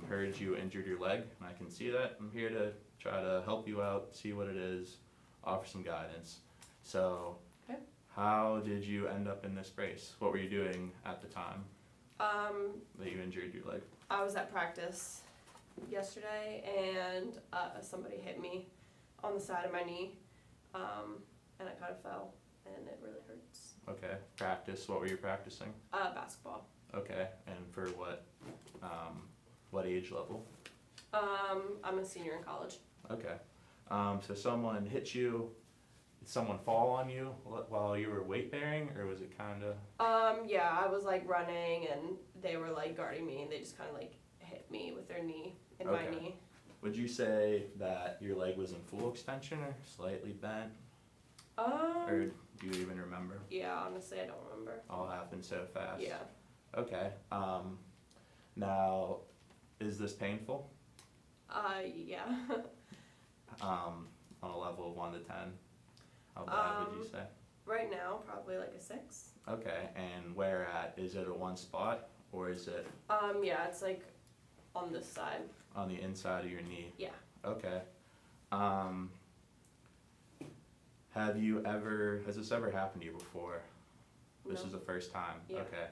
Heard you injured your leg, and I can see that. I'm here to try to help you out, see what it is, offer some guidance. So, Okay. how did you end up in this brace? What were you doing at the time that you injured your leg? I was at practice yesterday and somebody hit me on the side of my knee, and I kind of fell, and it really hurts. Okay, practice. What were you practicing? Basketball. Okay, and for what age level? I'm a senior in college. Okay, so someone hit you. Did someone fall on you while you were weight bearing, or was it kind of? Yeah, I was like running and they were like guarding me and they just kind of like hit me with their knee in my Okay. knee. Would you say that your leg was in full extension or slightly bent, or do you even remember? Yeah, honestly, I don't remember. All happened so fast. Yeah. Okay. Now, is this painful? Yeah. On a level of 1 to 10, how bad would you say? Right now, probably like a 6. Okay, and where at? Is it a one spot, or is it Yeah, it's like on this side. on the inside of your knee? Yeah. Okay. Has this ever happened to you before? This No. is the first time? Yeah. Okay.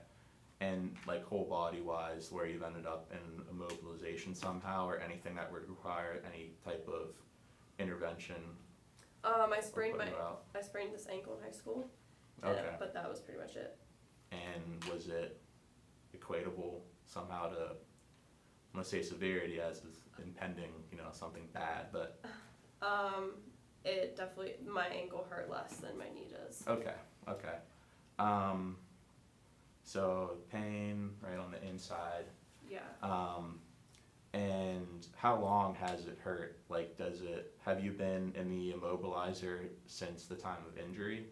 And like whole body wise, where you've ended up in immobilization somehow, or anything that would require any type of intervention? I sprained putting you out? I sprained this ankle in high school. Okay. But that was pretty much it. And was it equatable somehow to, I'm gonna say severity as is impending, something bad, but It definitely, my ankle hurt less than my knee does. okay. So pain right on the inside. Yeah. And how long has it hurt? Like, have you been in the immobilizer since the time of injury?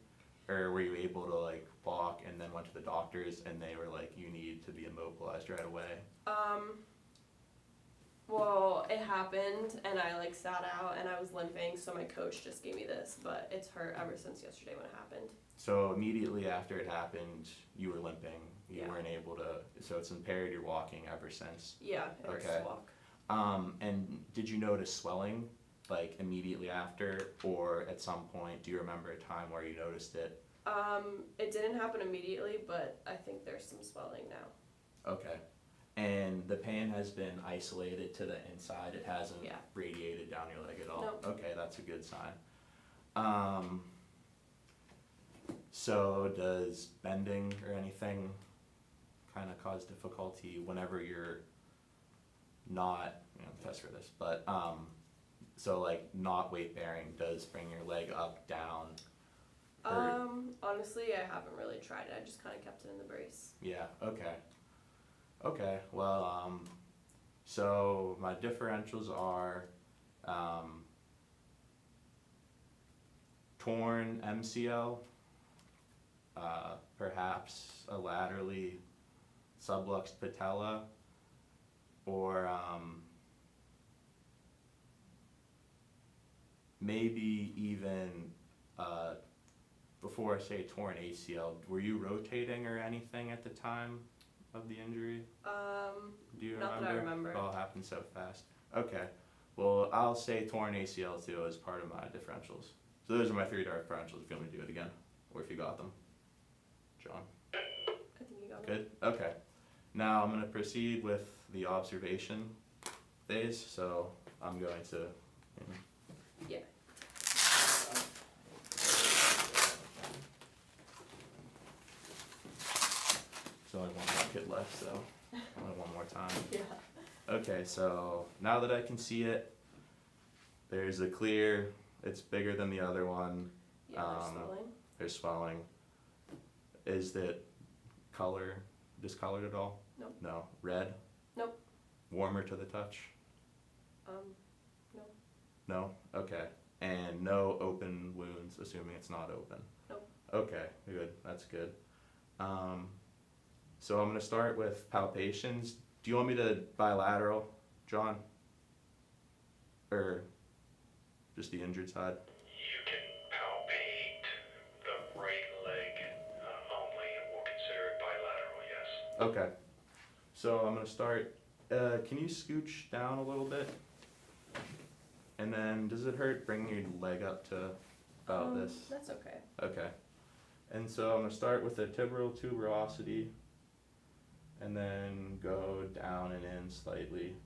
Or were you able to like walk and then went to the doctors and they were like, you need to be immobilized right away? Well, it happened and I like sat out and I was limping, so my coach just gave me this, but it's hurt ever since yesterday when it happened. So immediately after it happened, you were limping. You Yeah. weren't able to, so it's impaired your walking ever since. Yeah, it hurts Okay. to walk. And did you notice swelling like immediately after, or at some point, do you remember a time where you noticed it? It didn't happen immediately, but I think there's some swelling now. Okay. And the pain has been isolated to the inside, it hasn't Yeah. radiated down your leg at all? Nope. Okay, that's a good sign. So does bending or anything kind of cause difficulty whenever you're not, test for this, but, so like not weight bearing, does bring your leg up, down? Or- Honestly, I haven't really tried it. I just kind of kept it in the brace. Yeah, okay. Okay, well, so my differentials are, torn MCL, perhaps a laterally subluxed patella, or, maybe even, before I say torn ACL, were you rotating or anything at the time of the injury? Do you Not remember? that I remember. It all happened so fast. Okay, well, I'll say torn ACL too as part of my differentials. So those are my 3 differentials if you want me to do it again, or if you got them. John? I think you got it. Good, okay. Now I'm gonna proceed with the observation phase, so I'm going to, Yeah. so I have one bucket left, so only one more time. Yeah. Okay, so now that I can see it, there's a clear, it's bigger than the other one, Yeah, there's swelling. there's swelling. Is it discolored at all? Nope. No. Red? Nope. Warmer to the touch? No. No? Okay. And no open wounds, assuming it's not open? Nope. Okay, good, that's good. So I'm gonna start with palpations. Do you want me to bilateral, John? Or just the injured side? You can palpate the right leg only, and we'll consider it bilateral, yes. Okay. So I'm gonna start Can you scooch down a little bit? And then, does it hurt bringing your leg up to about this? That's okay. Okay. And so I'm gonna start with the tibial tuberosity, and then go down and in slightly.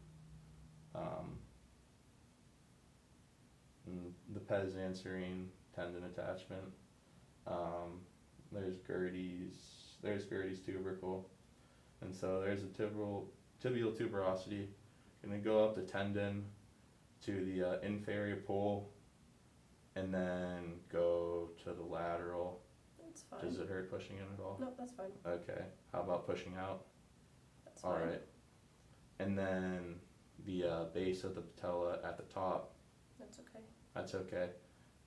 And the pes anserine tendon attachment. There's Gertie's tubercle, and so there's a tibial tuberosity. Gonna go up the tendon to the inferior pole, and then go to the lateral. That's fine. Does it hurt pushing in at all? No, that's fine. Okay. How about pushing out? That's fine. All right. And then the base of the patella at the top. That's okay. That's okay.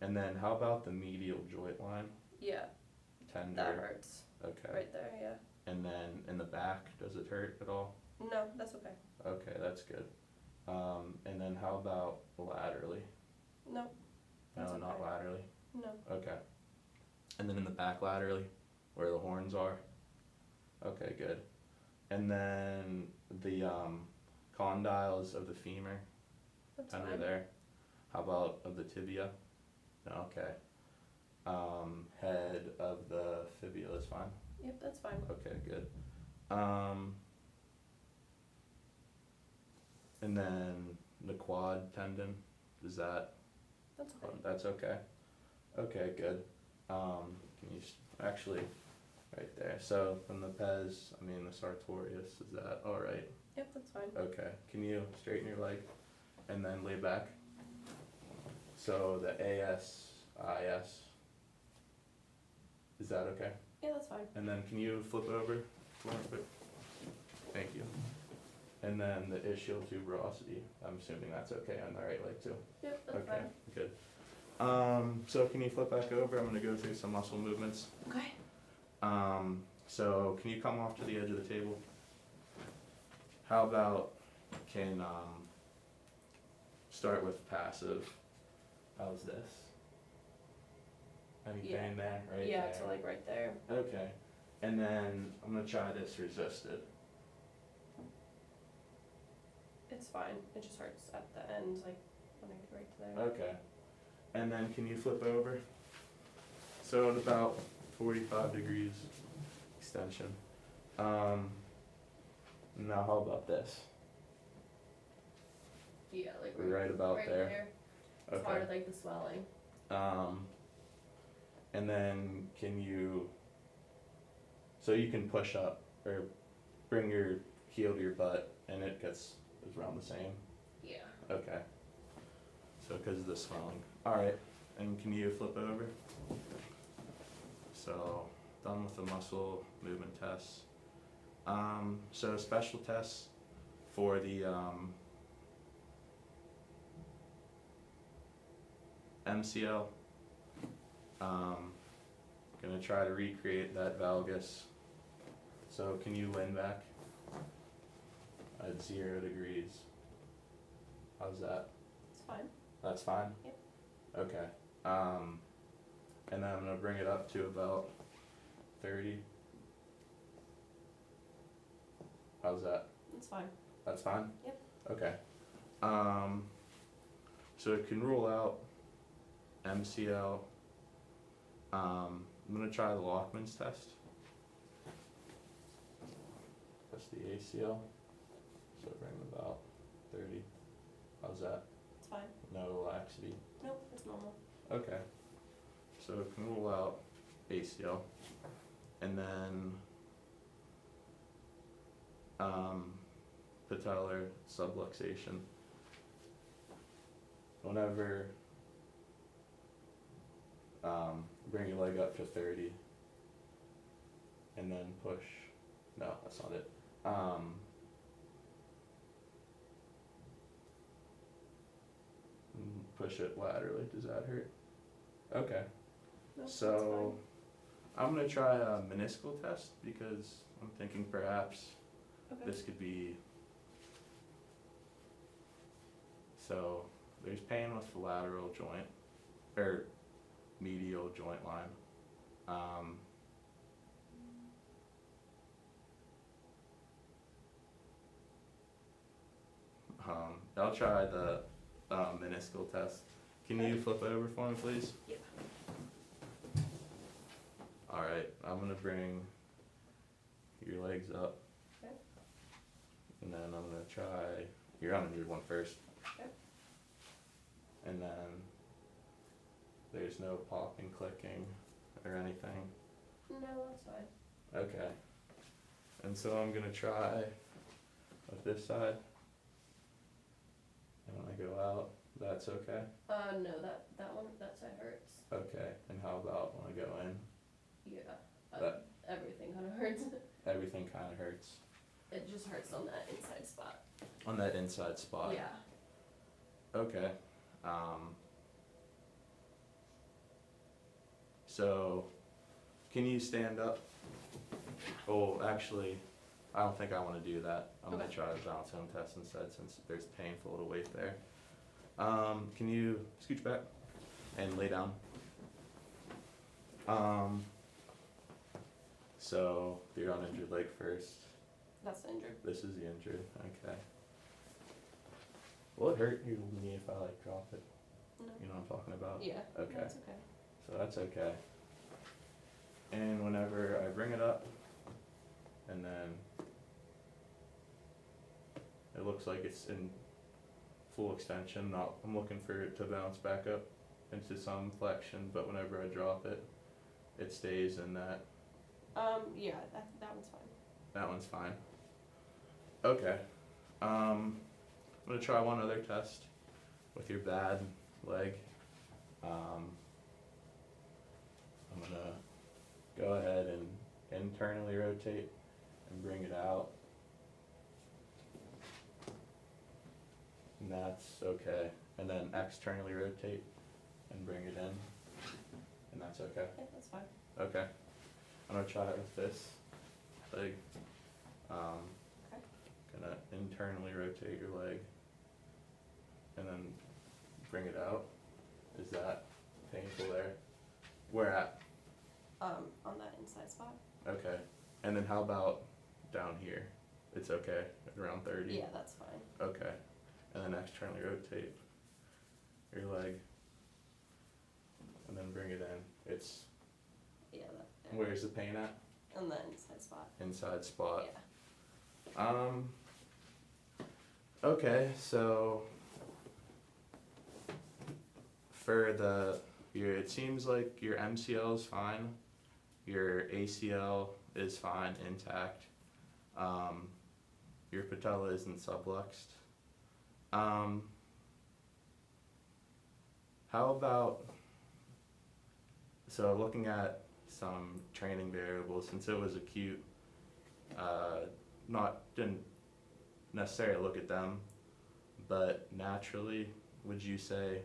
And then how about the medial joint line? Yeah, Tender. that hurts. Okay. Right there, yeah. And then in the back, does it hurt at all? No, that's okay. Okay, that's good. And then how about laterally? No, that's No, not okay. laterally. No. Okay. And then in the back laterally, where the horns are? Okay, good. And then the condyles of the femur, That's under fine. there. How about of the tibia? No, okay. Head of the fibula is fine. Yep, that's fine. Okay, good. And then the quad tendon, is that, That's okay. that's okay? Okay, good. Can you, actually, right there, so from the pes, the sartorius, is that alright? Yep, that's fine. Okay, can you straighten your leg and then lay back? So the AS, IS, is that okay? Yeah, that's fine. And then can you flip over real quick? Thank you. And then the ischial tuberosity, I'm assuming that's okay on the right leg too? Yep, that's Okay, fine. good. So can you flip back over? I'm gonna go through some muscle movements. Okay. So can you come off to the edge of the table? How about, can, start with passive. How's this? Any Yeah. pain there, right Yeah, there? to like right there. Okay, and then I'm gonna try this resisted. It's fine. It just hurts at the end, like when I get right to there. Okay, and then can you flip over? So at about 45 degrees extension. Now how about this? Yeah, like Right about there. It's Okay. hard, like the swelling. And then can you, so you can push up or bring your heel to your butt and it gets around the same? Yeah. Okay. So because of the swelling. Alright, and can you flip over? So, done with the muscle movement tests. So special tests for the MCL. Gonna try to recreate that valgus. So can you lean back at 0 degrees? How's that? It's fine. That's fine? Yep. Okay. And then I'm gonna bring it up to about 30. How's that? It's fine. That's fine? Yep. Okay. So it can rule out MCL. I'm gonna try the Lockman's test. That's the ACL. So bring about 30. How's that? It's fine. No laxity. Nope, it's normal. Okay. So it can rule out ACL. And then patellar subluxation. Whenever bring your leg up to 30 and then push. No, that's not it. Push it laterally. Does that hurt? Okay. No, that's So I'm gonna try a meniscal test because I'm thinking perhaps fine. Okay. this could be. So there's pain with the lateral joint or medial joint line. I'll try the meniscal test. Can you flip over for me, please? Yeah. Alright, I'm gonna bring your legs up. Okay. And then I'm gonna try your uninjured one first. Okay. And then there's no popping, clicking, or anything. No, that's fine. Okay. And so I'm gonna try with this side. And when I go out, that's okay? No, that one, that side hurts. Okay. And how about when I go in? Yeah. That- Everything kind of hurts. Everything kinda hurts. It just hurts on that inside spot. On that inside spot? Yeah. Okay. So, can you stand up? Oh, actually, I don't think I wanna do that. I'm gonna Okay. try the balance home test instead since there's painful little weight there. Can you scooch back and lay down? So, your uninjured leg first. That's injured. This is the injured, okay. Will it hurt your knee if I like drop it? No. You know what I'm talking about? Yeah. Okay. That's okay. So that's okay. And whenever I bring it up, and then it looks like it's in full extension, I'm looking for it to bounce back up into some flexion, but whenever I drop it, it stays in that. Yeah, that one's fine. That one's fine. Okay. I'm gonna try one other test with your bad leg. I'm gonna go ahead and internally rotate and bring it out. And that's okay. And then externally rotate and bring it in. And that's okay. Yeah, that's fine. Okay. I'm gonna try it with this leg. Okay. Gonna internally rotate your leg and then bring it out. Is that painful there? Where at? On that inside spot. Okay. And then how about down here? It's okay, at around 30? Yeah, that's fine. Okay. And then externally rotate your leg and then bring it in. It's, Yeah, that. where's the pain at? On that inside spot. Inside spot. Yeah. Okay, so for it seems like your MCL is fine, your ACL is fine, intact, your patella isn't subluxed. How about, so looking at some training variables, since it was acute, didn't necessarily look at them, but naturally, would you say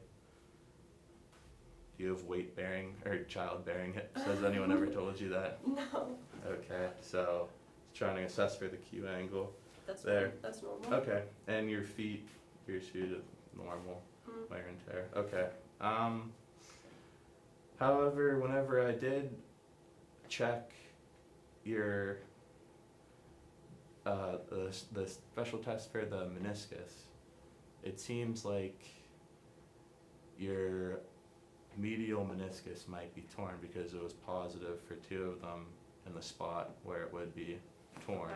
you have weight bearing or child bearing hips? Has anyone ever told you that? No, Okay, so trying to assess for the Q angle. that's There. fine. That's normal. Okay, and your feet, your shoes are normal, Mm. wear and tear. Okay. However, whenever I did check your the special test for the meniscus, it seems like your medial meniscus might be torn because it was positive for 2 of them in the spot where it would be torn.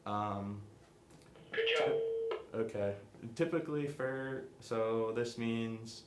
Okay. Good job. Okay. Typically so this means